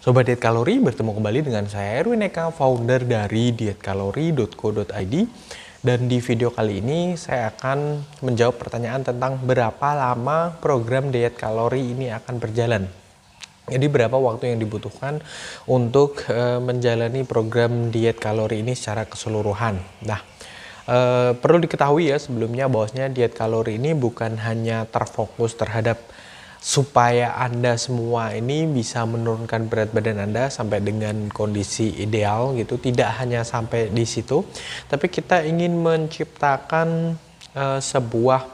Sobat Diet Kalori, bertemu kembali dengan saya Erwin Eka, founder dari dietkalori.co.id. Dan di video kali ini saya akan menjawab pertanyaan tentang berapa lama program diet kalori ini akan berjalan. Jadi berapa waktu yang dibutuhkan untuk menjalani program diet kalori ini secara keseluruhan. Nah, perlu diketahui ya sebelumnya bahwasanya diet kalori ini bukan hanya terfokus terhadap supaya Anda semua ini bisa menurunkan berat badan Anda sampai dengan kondisi ideal gitu, tidak hanya sampai di situ, tapi kita ingin menciptakan sebuah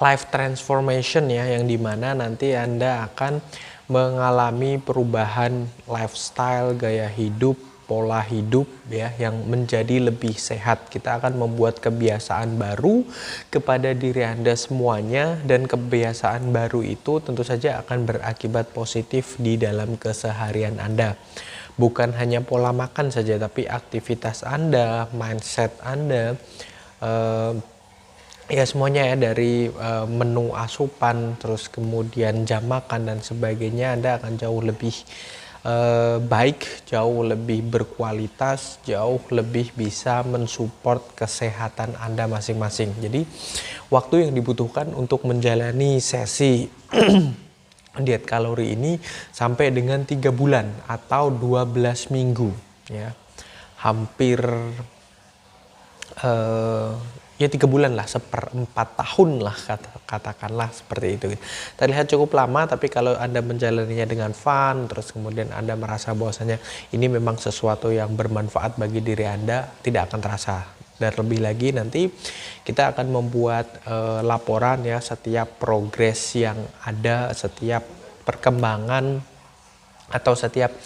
life transformation ya, yang dimana nanti Anda akan mengalami perubahan lifestyle, gaya hidup, pola hidup ya, yang menjadi lebih sehat. Kita akan membuat kebiasaan baru kepada diri Anda semuanya, dan kebiasaan baru itu tentu saja akan berakibat positif di dalam keseharian Anda. Bukan hanya pola makan saja, tapi aktivitas Anda, mindset Anda, ya semuanya ya, dari menu asupan, terus kemudian jam makan dan sebagainya, Anda akan jauh lebih baik, jauh lebih berkualitas, jauh lebih bisa mensupport kesehatan Anda masing-masing. Jadi waktu yang dibutuhkan untuk menjalani sesi diet kalori ini sampai dengan 3 bulan atau 12 minggu ya. Hampir ya 3 bulan lah, 1/4 tahun lah katakanlah seperti itu. Terlihat cukup lama, tapi kalau Anda menjalaninya dengan fun, terus kemudian Anda merasa bahwasanya ini memang sesuatu yang bermanfaat bagi diri Anda, tidak akan terasa. Dan lebih lagi nanti kita akan membuat laporan ya, setiap progres yang ada, setiap perkembangan atau setiap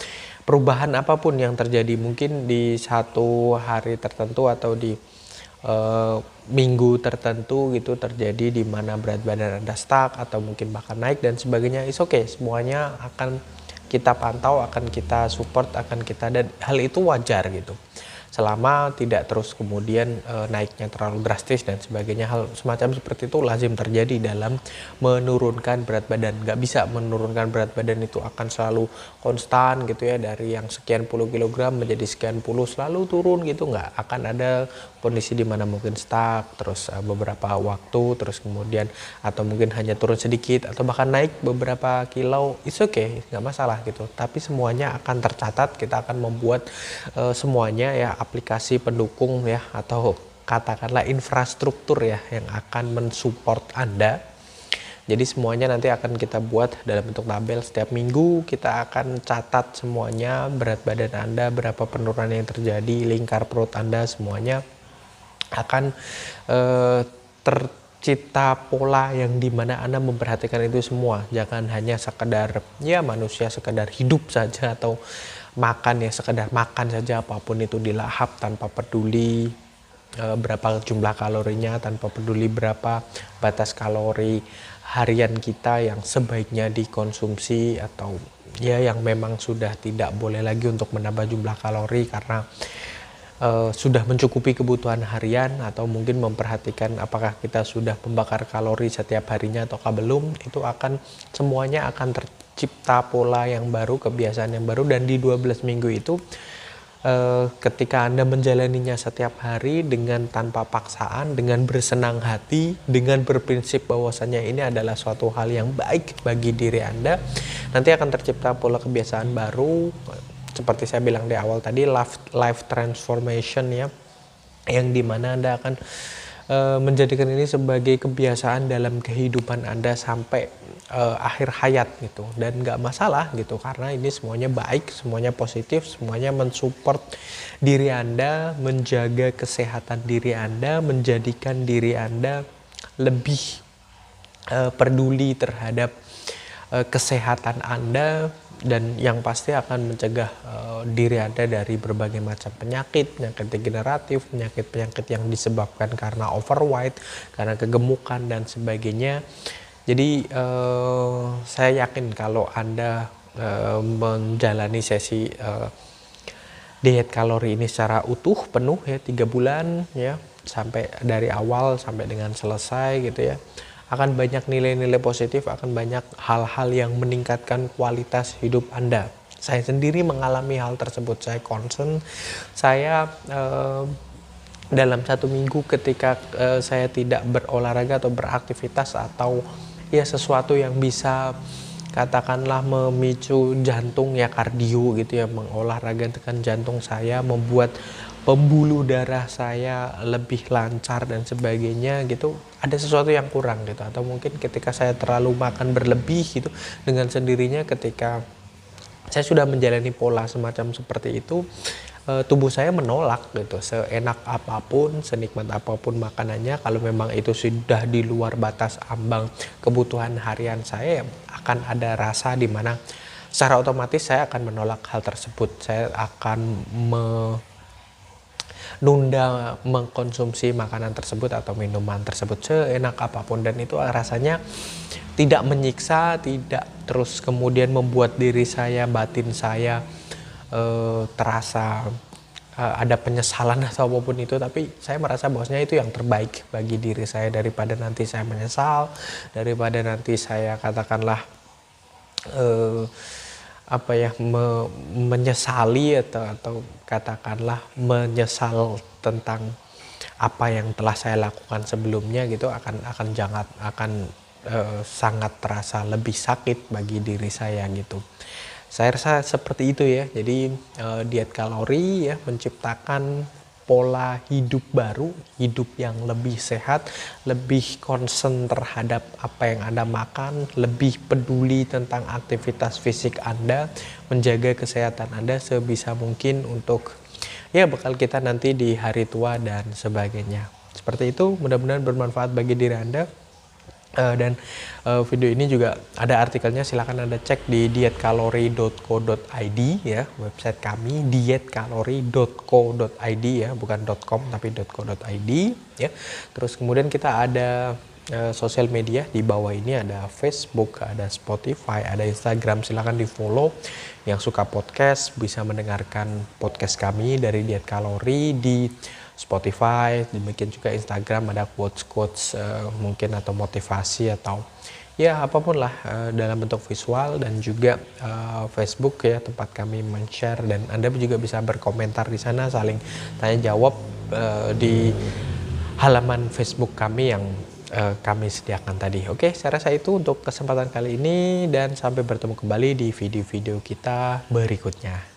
perubahan apapun yang terjadi, mungkin di satu hari tertentu atau di minggu tertentu gitu terjadi di mana berat badan Anda stuck atau mungkin bahkan naik dan sebagainya. It's okay, semuanya akan kita pantau, akan kita support, akan kita, dan hal itu wajar gitu. Selama tidak terus kemudian naiknya terlalu drastis dan sebagainya. Hal semacam seperti itu lazim terjadi dalam menurunkan berat badan. Nggak bisa menurunkan berat badan itu akan selalu konstan gitu ya, dari yang sekian puluh kilogram menjadi sekian puluh selalu turun gitu. Nggak akan ada kondisi di mana mungkin stuck terus beberapa waktu, terus kemudian atau mungkin hanya turun sedikit atau bahkan naik beberapa kilo. It's okay, nggak masalah gitu. Tapi semuanya akan tercatat. Kita akan membuat semuanya ya, aplikasi pendukung ya, atau katakanlah infrastruktur ya, yang akan mensupport Anda. Jadi semuanya nanti akan kita buat dalam bentuk tabel. Setiap minggu kita akan catat semuanya, berat badan Anda, berapa penurunan yang terjadi, lingkar perut Anda, semuanya akan tercipta pola yang dimana Anda memperhatikan itu semua. Jangan hanya sekedar ya manusia sekedar hidup saja, atau makan ya sekedar makan saja, apapun itu dilahap tanpa peduli berapa jumlah kalorinya, tanpa peduli berapa batas kalori harian kita yang sebaiknya dikonsumsi, atau ya yang memang sudah tidak boleh lagi untuk menambah jumlah kalori karena sudah mencukupi kebutuhan harian, atau mungkin memperhatikan apakah kita sudah membakar kalori setiap harinya ataukah belum. Itu akan semuanya akan tercipta pola yang baru, kebiasaan yang baru. Dan di 12 minggu itu ketika Anda menjalaninya setiap hari dengan tanpa paksaan, dengan bersenang hati, dengan berprinsip bahwasanya ini adalah suatu hal yang baik bagi diri Anda, nanti akan tercipta pola kebiasaan baru. Seperti saya bilang di awal tadi, life transformation ya, yang dimana Anda akan menjadikan ini sebagai kebiasaan dalam kehidupan Anda sampai akhir hayat gitu. Dan nggak masalah gitu, karena ini semuanya baik, semuanya positif, semuanya mensupport diri Anda, menjaga kesehatan diri Anda, menjadikan diri Anda lebih peduli terhadap kesehatan Anda, dan yang pasti akan mencegah diri Anda dari berbagai macam penyakit degeneratif, penyakit yang disebabkan karena overweight, karena kegemukan dan sebagainya. Jadi saya yakin kalau Anda menjalani sesi diet kalori ini secara utuh penuh ya, 3 bulan ya, sampai dari awal sampai dengan selesai gitu ya, akan banyak nilai-nilai positif, akan banyak hal-hal yang meningkatkan kualitas hidup Anda. Saya sendiri mengalami hal tersebut, saya concern, saya dalam 1 minggu ketika saya tidak berolahraga atau beraktivitas atau ya sesuatu yang bisa katakanlah memicu jantung ya, kardio gitu ya, mengolahragakan jantung saya, membuat pembuluh darah saya lebih lancar dan sebagainya gitu, ada sesuatu yang kurang gitu. Atau mungkin ketika saya terlalu makan berlebih gitu, dengan sendirinya ketika saya sudah menjalani pola semacam seperti itu, tubuh saya menolak gitu. Seenak apapun, senikmat apapun makanannya, kalau memang itu sudah di luar batas ambang kebutuhan harian saya, akan ada rasa di mana secara otomatis saya akan menolak hal tersebut. Saya akan menunda mengkonsumsi makanan tersebut atau minuman tersebut seenak apapun, dan itu rasanya tidak menyiksa, tidak terus kemudian membuat diri saya, batin saya terasa ada penyesalan atau apapun itu, tapi saya merasa bahwasanya itu yang terbaik bagi diri saya, daripada nanti saya menyesal, daripada nanti saya katakanlah menyesali atau katakanlah menyesal tentang apa yang telah saya lakukan sebelumnya gitu, akan sangat terasa lebih sakit bagi diri saya gitu. Saya rasa seperti itu ya. Jadi diet kalori ya menciptakan pola hidup baru, hidup yang lebih sehat, lebih concern terhadap apa yang Anda makan, lebih peduli tentang aktivitas fisik Anda, menjaga kesehatan Anda sebisa mungkin untuk ya bekal kita nanti di hari tua dan sebagainya. Seperti itu, mudah-mudahan bermanfaat bagi diri Anda. Dan video ini juga ada artikelnya, silahkan Anda cek di dietkalori.co.id ya, website kami dietkalori.co.id ya, bukan .com tapi .co.id ya. Terus kemudian kita ada sosial media di bawah ini, ada Facebook, ada Spotify, ada Instagram, silahkan di follow. Yang suka podcast bisa mendengarkan podcast kami dari Diet Kalori di Spotify, demikian juga Instagram, ada quotes mungkin atau motivasi atau ya apapun lah dalam bentuk visual, dan juga Facebook ya, tempat kami men-share, dan Anda juga bisa berkomentar di sana, saling tanya jawab di halaman Facebook kami yang kami sediakan tadi. Oke, saya rasa itu untuk kesempatan kali ini, dan sampai bertemu kembali di video-video kita berikutnya.